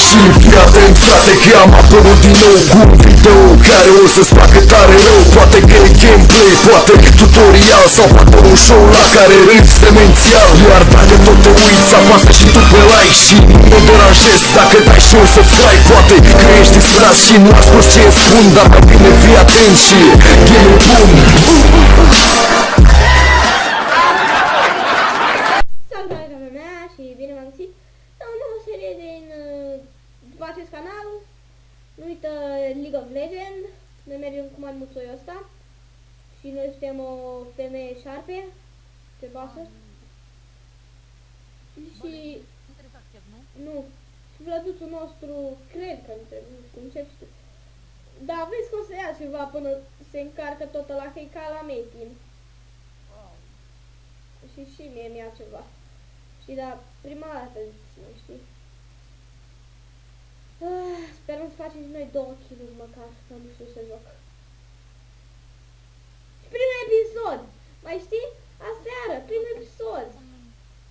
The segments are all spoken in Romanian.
Și fii atent, frate, că am apărut din nou cu un video care o să-ți facă tare rău. Poate că e gameplay, poate tutorial sau poate un show la care râzi demențial. Iar dacă tot te uiți, apasă și tu pe like și nu deranjezi dacă dai și un subscribe. Poate că ești distrat și nu asculti ce îți spun, dar mai bine fii atent și game bun. Salutare doamna mea și bine v-am găsit la o nouă serie din după acest canal numită League of Legends. Noi mergem cu maimuțoiul ăsta și noi suntem o femeie șarpe pe basă. Și nu trebuie să accept, nu? nu, și vlăduțul nostru cred că nu trebuie, nu știu, încep și tu. Dar vezi că o să ia ceva până se încarcă tot ăla, că e ca la Metin. Wow. Și mie mi-a ceva. Și da, prima dată, știi? Sperăm să facem și noi 2 kiluri măcar, că nu știu să joc. Și primul episod! Mai știi? Aseară, primul episod!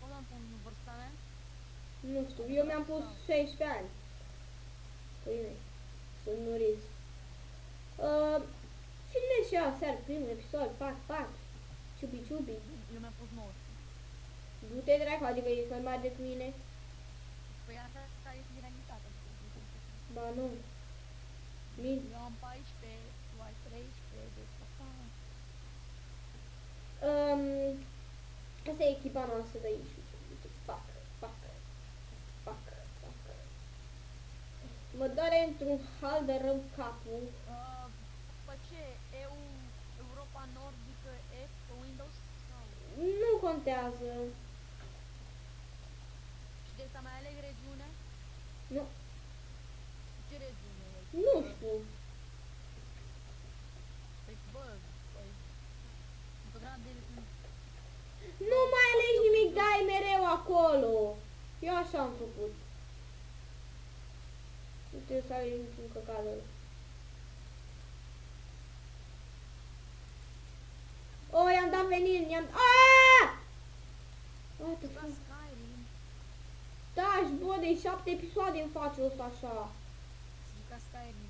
O luăm pe vârsta mea? Nu știu, eu mi-am pus 16 ani. Păi sunt nu risc. Filmez și eu aseară, primul episod, pac, ciubi. Eu mi-am pus 9. Du-te dracu, adică ești mai mare decât mine? Păi asta este dinamitate. Ba nu. Eu am 14, tu ai 13, deci asta... Asta e echipa noastră de aici. Fac. Mă doare într-un hal de rău capul. Pe ce? Europa Nordică F pe Windows? Sau? Nu contează. Și de să mai aleg regiune? Nu. Ce regiune? Nu știu. Păi bă, întotdeauna de... Nu mai alegi nimic, dai mereu acolo. Eu așa am făcut. Nu trebuie să alegi niciun căcat. Oh, i-am dat venin, i-am... Aaaa! What the fuck? Skyrim. Da, și bă, de 7 episoade îmi face ăsta așa. Juca Skyrim.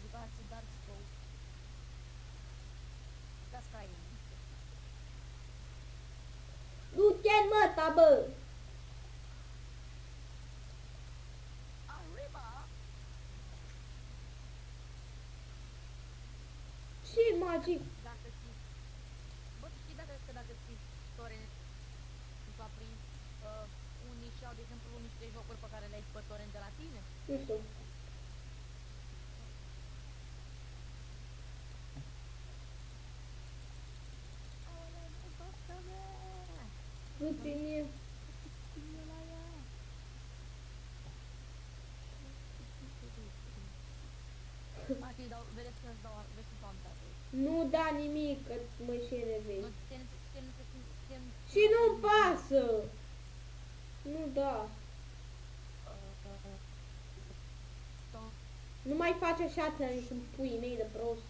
Jucați Dark Souls. Juca Skyrim. Du-te în măta, bă! Arriba! Ce magic! Dacă știi... Bă, știi dacă știi torrent s-a prins, unii și-au, de exemplu, niște jocuri pe care le-ai pe torrent de la tine? Nu știu. Aoleu, nevastă mea! Du-te în el. Ține la ea! Mati, vedeți că-ți dau, vezi cum s-au uitat. Nu da nimic, că mă și enervezi. Nu țin. Și nu-mi pasă! Nu da. Nu mai faci așa ți-am pui mei de prost.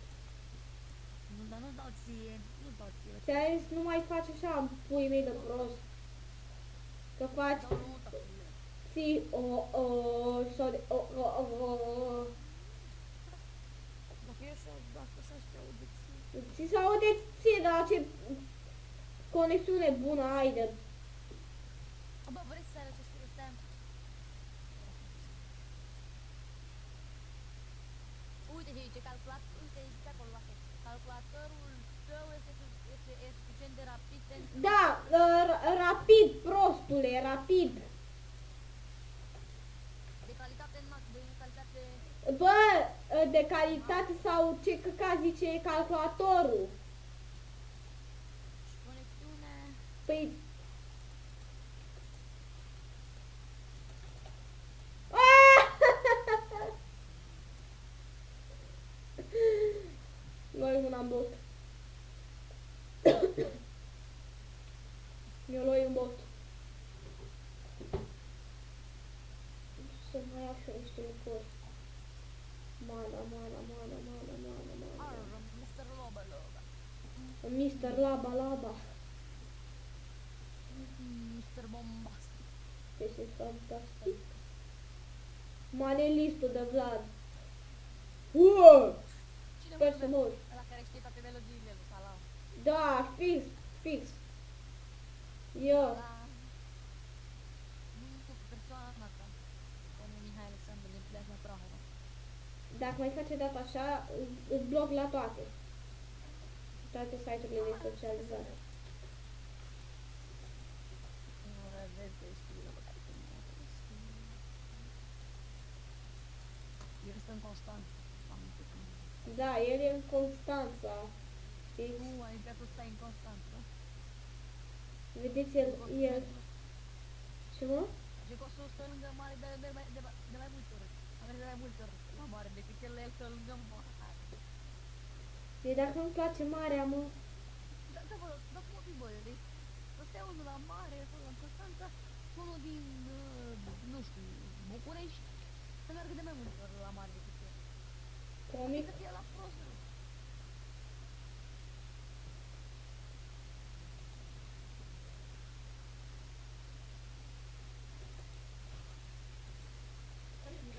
Nu, dar nu dau ție. Ți-am zis, nu mai faci așa în pui mei de prost. Că faci... Dau nu dau ție. Ții sau de Dacă așa se aude ție. Ți se aude ție, dar ce conexiune bună ai de... Bă, vrei să arăți ce stai? Uite ce zice calculator, uite zice acolo la fel. Calculatorul tău este suficient de rapid pentru... Da, rapid, prostule, rapid. De calitate înalt, de calitate... Bă, de calitate sau ce căcat zice calculatorul? Și conexiune... Păi... Luai un bot. Eu luai un bot. Să mai iau și eu niște lucruri. Mana. Arr, Mr. Loba. Mr. Laba. Mr. Bombastic. This is fantastic. Manelistul de Vlad. Uuu! Cine Sper să mă mor. ăla care știe toate melodiile lui Salam. Da, fix. Eu. Salam. Nu cu persoana ta. Domnul Mihai Alexandru din Pleasma Prahova. Dacă mai face data așa, îți bloc la toate. Toate site-urile de socializare. Nu revezi de știrile pe care tu nu le știi. El stă în Constanța. Am înțeles. Da, el e în Constanța. Știți? Nu, adică tu stai în Constanța. Vedeți, el... Ce mă? Și că o să stă lângă mare de mai multe ori. Am mers de mai multe ori la mare decât el stă lângă mare. Deci dacă nu-mi place marea, mă... Da, cum o fi, bă, deci să stea unul la mare, acolo în Constanța, unul din, nu știu, București, să meargă de mai multe ori la mare decât el. Comic. Să fie la prost.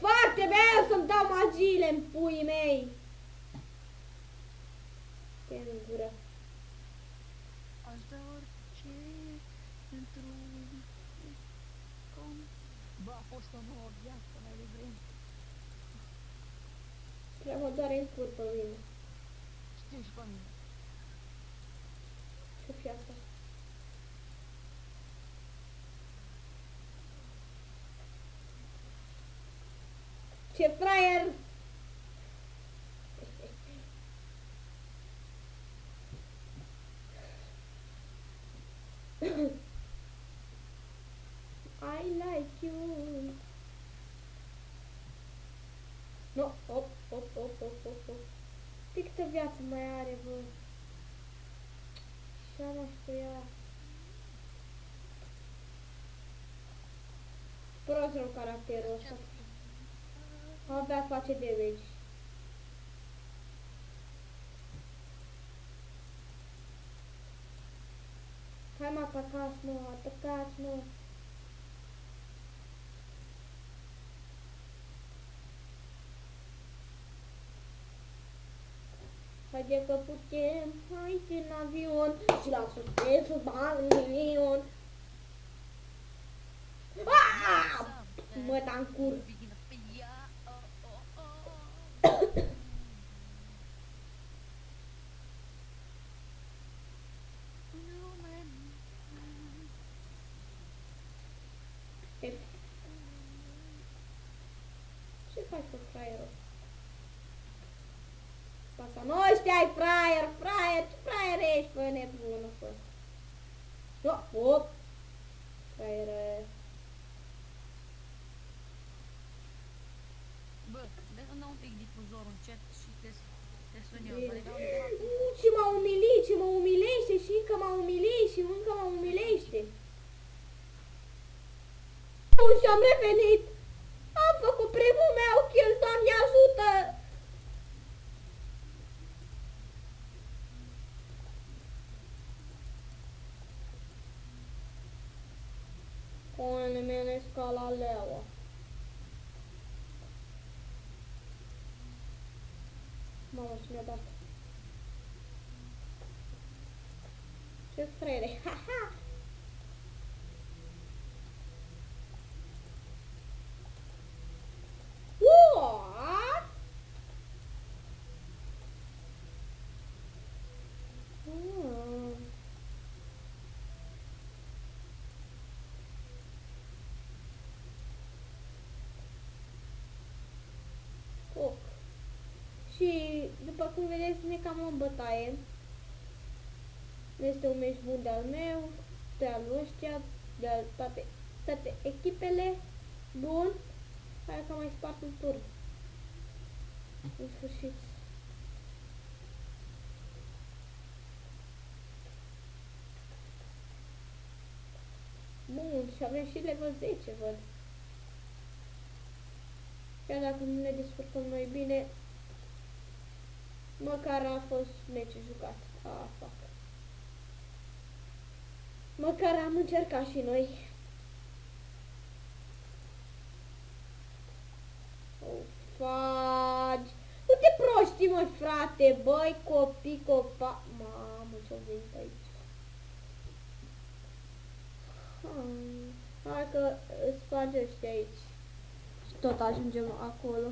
Foarte bine să-mi dau magiile în puii mei! Ce în gură. Aș da orice într-un Bă, a fost o nouă viață mai devreme. Prea mă doare în cur pe mine. Știu și pe mine. Ce-o fi asta? Ce fraier! I like you. No, hop. Știi câtă viață mai are, bă? Și am cu ea. Prost rău caracterul ăsta. Abia face damage. Hai mă, atacați mă. Haide că putem, hai în avion și la suspensul avion. Mă, da-n cur. Ce faci cu fraierul? Asta nu știai, fraier, ce fraier ești, bă, nebună, fă. Hop. Fraiere. Bă, dă un pic difuzorul încet și te sun eu. Ce mă umilește și încă mă umilește și încă mă umilește. Și am revenit. Am făcut primul meu kill, Doamne ajută! Coanele mele scala leaua. Mamă, ce mi-a dat. Ce frere, ha-ha! What? Oh. Și după cum vedeți, ne cam în bătaie. Este un meci bun de-al meu, de-al ăștia, de-al toate echipele. Bun. Hai că mai spart un tur. În sfârșit. Bun, și avem și level 10, văd. Chiar dacă nu ne descurcăm noi bine, măcar a fost meci jucat. Fac. Măcar am încercat și noi. mă, frate, băi, copii, copa... Mamă, ce-au venit aici. Hai că spargește aici. Și tot ajungem acolo.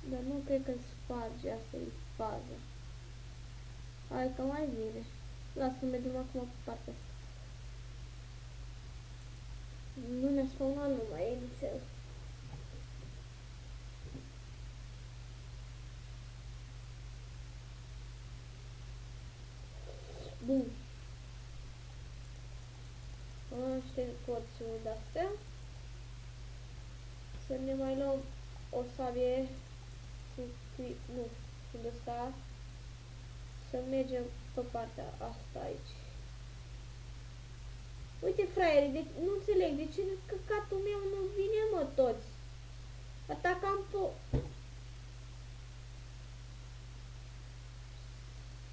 Dar nu cred că sparge, asta e faza. Hai că mai vine. Lasă că mergem acum pe partea asta. Nu ne-a spawnat numai inițial. Bun. Șterg porțiunile de-astea. Să ne mai luăm o sabie. Nu, când ăsta. Să mergem pe partea asta aici. Uite, fraiere, deci nu înțeleg de ce căcatul meu nu vine, mă, toți. Atacam pe...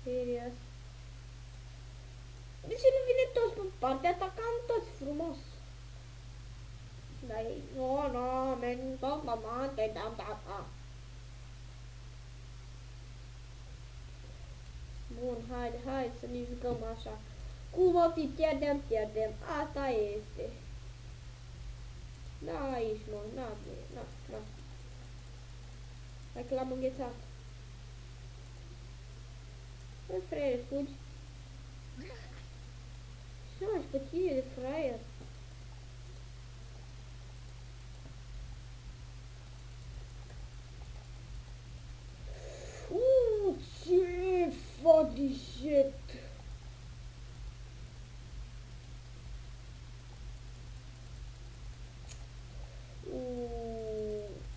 Serios. De ce nu vine toți pe partea? Atacam toți frumos. Da, ei, no, men, mama, te dam, da. Bun, haide să ne jucăm așa. Cum o fi, pierdem. Asta este. Da, aici, mă, na. Hai că l-am înghețat. Băi, fraier, fugi. Ce mai pe tine de fraier? Ce fucking shit!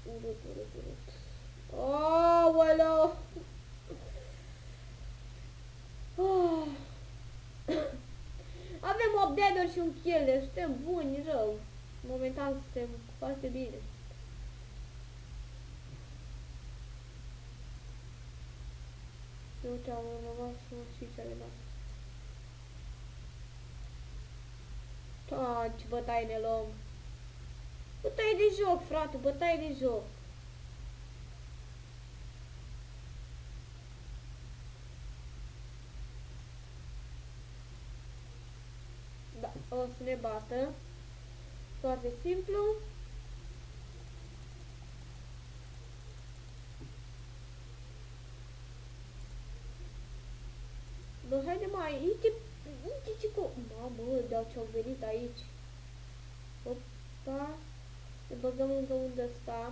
Urât. Aoleu! Avem 8 deaduri și un kill, deci suntem buni rău. Momentan suntem foarte bine. Eu ce-am rămas și ce-a rămas. Ce bătaie ne luăm. Bătaie de joc, frate, bătaie de joc. Da, o să ne bată. Foarte simplu. Bă, haide mai, uite ce cu... Mamă, de-au ce-au venit aici. Opa. Ne băgăm încă unde ăsta.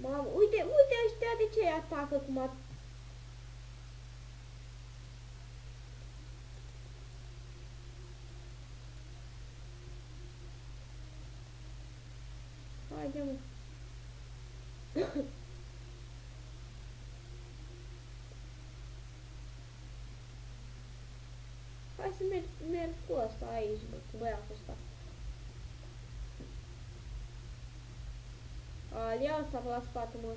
Mamă, uite ăștia de ce atacă cum a... Haide, mă. Hai să merg cu ăsta aici, bă, cu băiatul ăsta. Ia ăsta pe la spate, mă.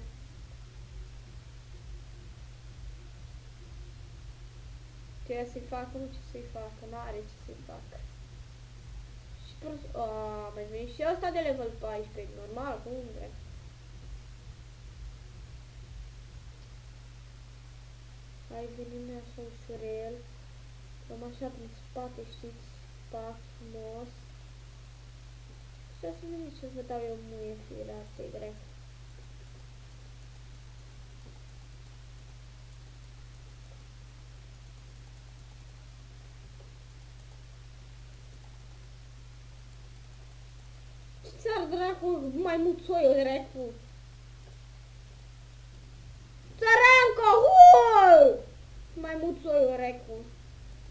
Ce să-i facă, nu ce să-i facă, n-are ce să-i facă. Și prost... mai vine și ăsta de level 14, normal, cum vrei. Hai, venim așa ușurel. Luăm așa prin spate, știți, pac frumos. Și o să veniți să vă dau eu muie firea asta-i drept. Ce-ți-ar dracu, maimuțoiul dracu? Țărancă, huuu! Maimuțoiul dracu.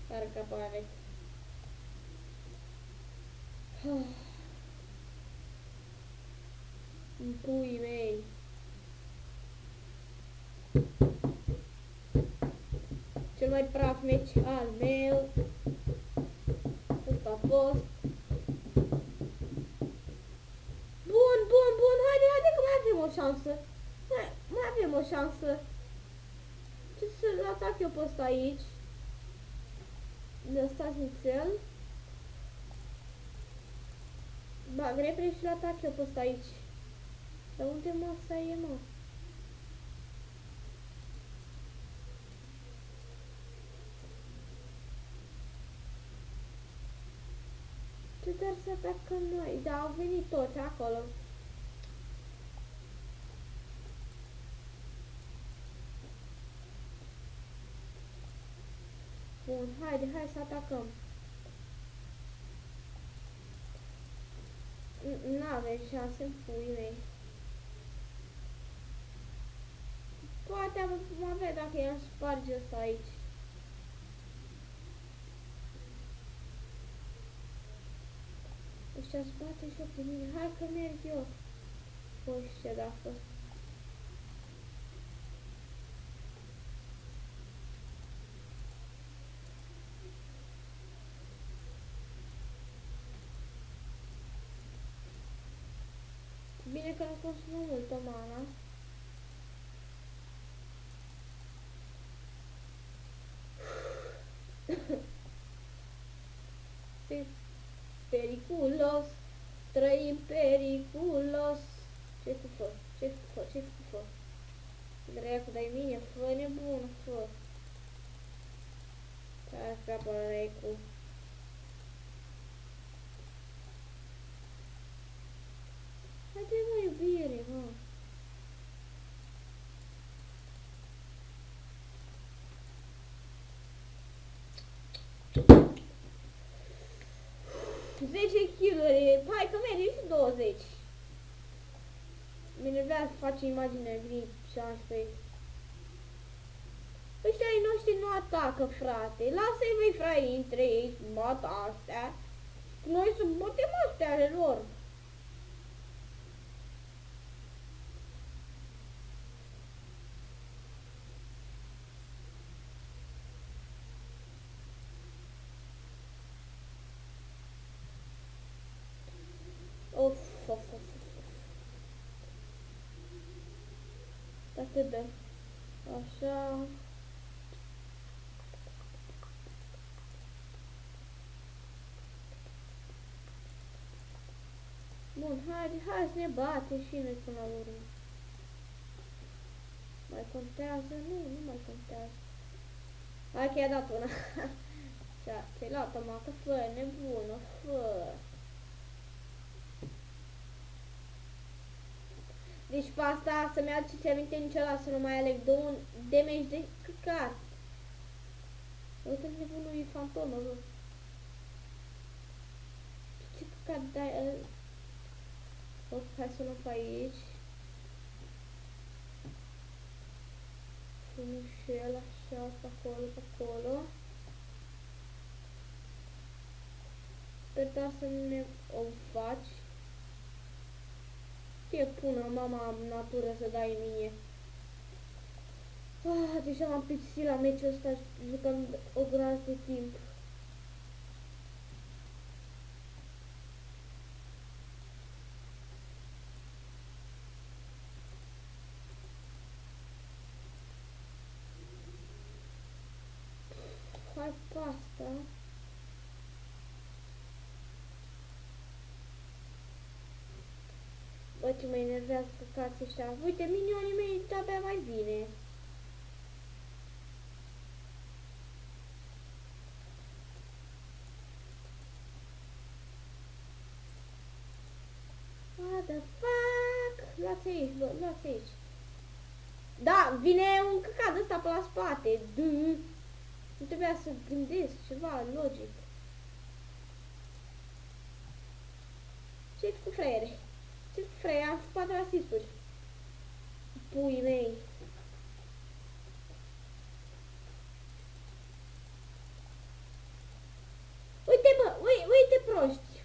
Care capare. În puii mei. Cel mai praf meci al meu. Ăsta a fost. Bun, haide că mai avem o șansă. Mai avem o șansă. Ce să-l atac eu pe ăsta aici? Lăsați nițel. Bag repede și-l atac eu pe ăsta aici. Dar unde mă să e, mă? Dar să atacăm noi. Da, au venit toți acolo. Bun, haide, hai să atacăm. N-avem șanse în puii mei. Poate am avea dacă i-am sparge ăsta aici. Ăștia spate joc de mine. Hai că merg eu. Păi ce dacă. Bine că nu consumă multă mana. Periculos. Trăim periculos. Ce cu fă? Ce cu fă? Ce cu fă? Dracu, dai mine, fă nebun, fă. Hai scapă, Recu. Haide, mă, iubire, mă. Kill-uri, hai că merge și 20. Bine, vrea să face imagine gri, 16. Ăștia ai noștri nu atacă, frate. Lasă-i voi frai între ei, bat astea. Noi să batem astea ale lor. Of, of, of, of. Dacă dă. Așa. Bun, hai să ne bate și noi până la urmă. Mai contează? Nu mai contează. Hai că i-a dat una. Ți-ai luat-o, mă, că fă, nebună, fă. Deci pe asta să-mi aduceți aminte niciodată să nu mai aleg damage de căcat. Uite-l nebunul e fantomă, bă. Ce căcat dai? Hai să luăm pe aici. Punem și el așa, pe acolo, pe acolo. Sper doar să nu ne o faci. Ce pună mama natură să dai mie. Deja m-am plictisit la meciul ăsta jucând o groază de timp. Hai pe asta. Bă, ce mă enervează căcații ăștia. Uite, minionii mei de-abia mai bine. What the fuck? Luați aici, bă, luați aici. Da, vine un căcat ăsta pe la spate. Nu trebuia să gândesc ceva logic. Ce-i cu fraiere? Ce-i cu fraiere? Am făcut 4 asisturi. Puii mei. Uite, bă, uite proști.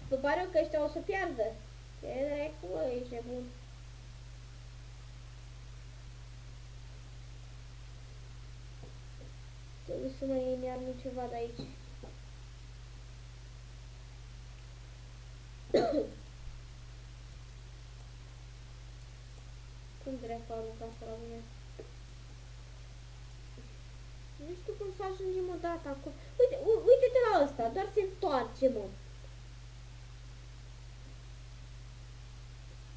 Vă pare că ăștia o să piardă? Ce dracu, bă, ești nebun. Trebuie să mă iarnă ceva de aici. Cum dracu arunca asta la mine? Nu știu cum să ajungem odată acolo. Uite, uite-te la ăsta, doar se întoarce, mă.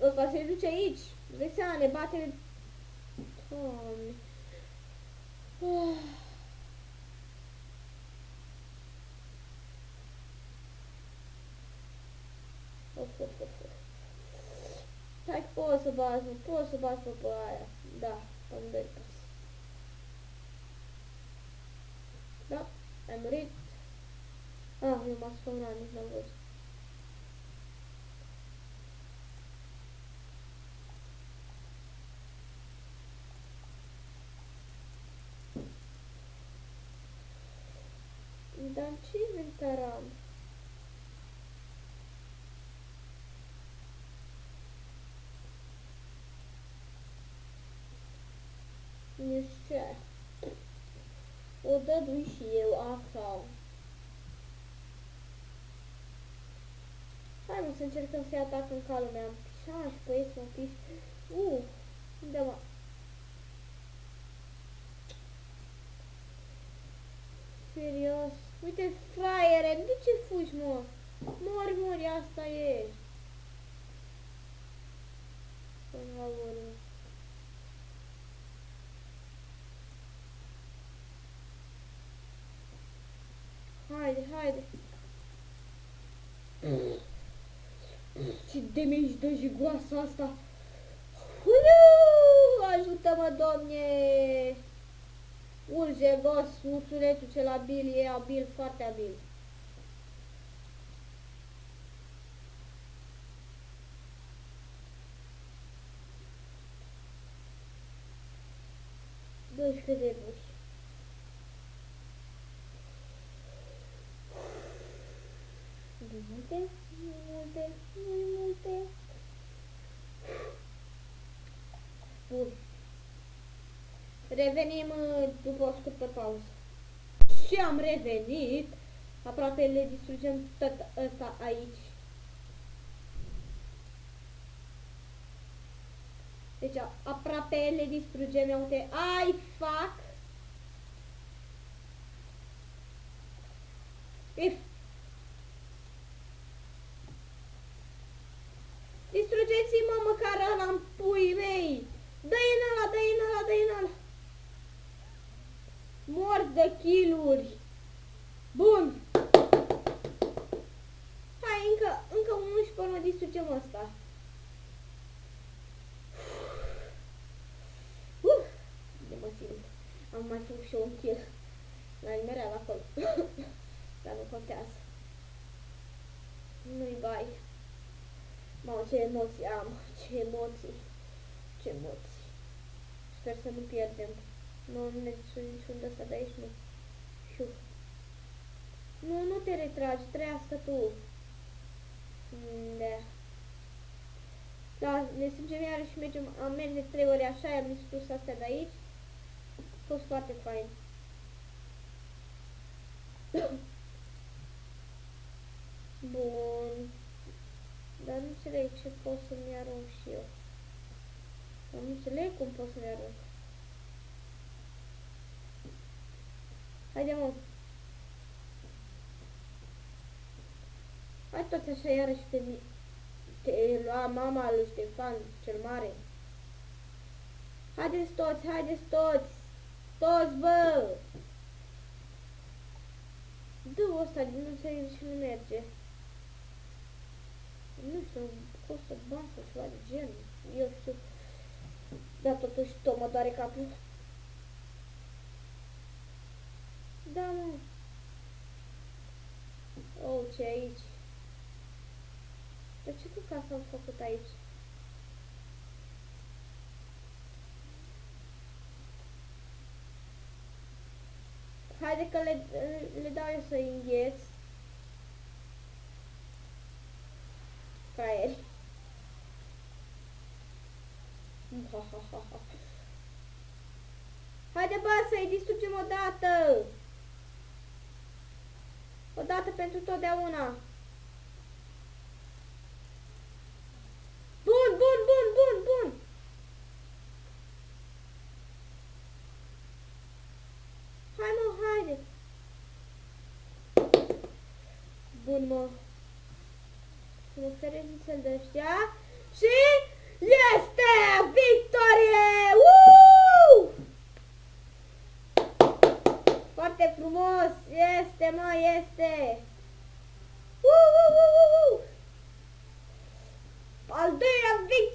Ăsta se duce aici. Vezi seama, ne bate... Doamne. Poți să bați, nu poți să bați pe aia. Da, amândoi poți. Da, ai murit. Ah, eu m-am spawnat, nici n-am văzut. Dar ce inventar am? Nu știu ce. O dădui și eu așa. Hai mă să încercăm să-i atac în calul meu. Am pișat și băieți m-am piș. Unde mă? Serios? Uite, fraiere, de ce fugi, mă? Mori, asta e. Până la urmă. Haide. Ce damage dă jigoasa asta. Ajută-mă, Doamne! Urge, boss, ursulețul cel abil e abil, foarte abil. Dă-și cât de buși. Multe. Bun. Revenim după o scurtă pauză. Și am revenit. Aproape le distrugem tot ăsta aici. Deci aproape le distrugem. Ia uite. Ai, fac. If. Distrugeți-mă măcar ăla în pui mei! Dă-i în ăla! Mort de kill-uri! Bun! Hai, încă unul și până mă distrugem ăsta. De mă simt. Am mai făcut și un kill. L-am nimereat acolo. Dar nu contează. Nu-i bai. Mamă, ce emoții am, ce emoții. Sper să nu pierdem. Nu ne distrug niciun de ăsta de aici, nu. Șuf. Nu te retragi, trăiască tu. Da, ne strângem iarăși și mergem, am mers de 3 ori așa, am distrus astea de aici. A fost foarte fain. Bun. Dar nu înțeleg ce pot să-mi arunc și eu. Dar nu înțeleg cum pot să-mi arunc. Haide, mă. Hai toți așa iarăși te lua mama lui Ștefan cel mare. Haideți toți. Toți, bă! Dă-o ăsta, nu înțeleg de ce nu merge. Nu știu, costă bani sau ceva de genul. Eu știu. Dar totuși tot mă doare capul. Da, mă. Oh, ce aici? Dar ce cu casa am făcut aici? Haide că le dau eu să îngheț. Fraieri. Haide, bă, să-i distrugem odată! Odată pentru totdeauna! Bun! Hai, mă, haide! Bun, mă! Să mă feresc nițel de ăștia și este victorie! Foarte frumos! Este, mă, este! Al doilea victorie!